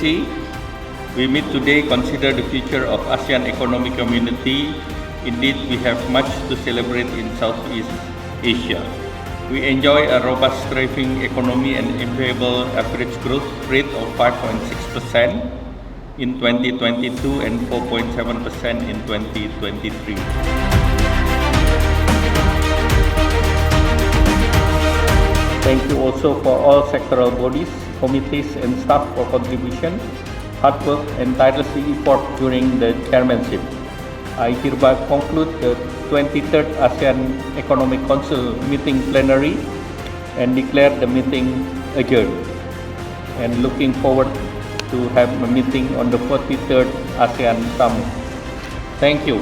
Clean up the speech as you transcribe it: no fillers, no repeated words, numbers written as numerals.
Excellency, we meet today consider the future of ASEAN Economic Community. Indeed, we have much to celebrate in Southeast Asia. We enjoy a robust thriving economy and enviable average growth rate of 5.6% in 2022 and 4.7% in 2023. Thank you also for all sectoral bodies, committees and staff for contribution, hard work and tireless effort during the chairmanship. I hereby conclude the 23rd ASEAN Economic Council meeting plenary and declare the meeting adjourned. And looking forward to have a meeting on the 43rd ASEAN Summit. Thank you.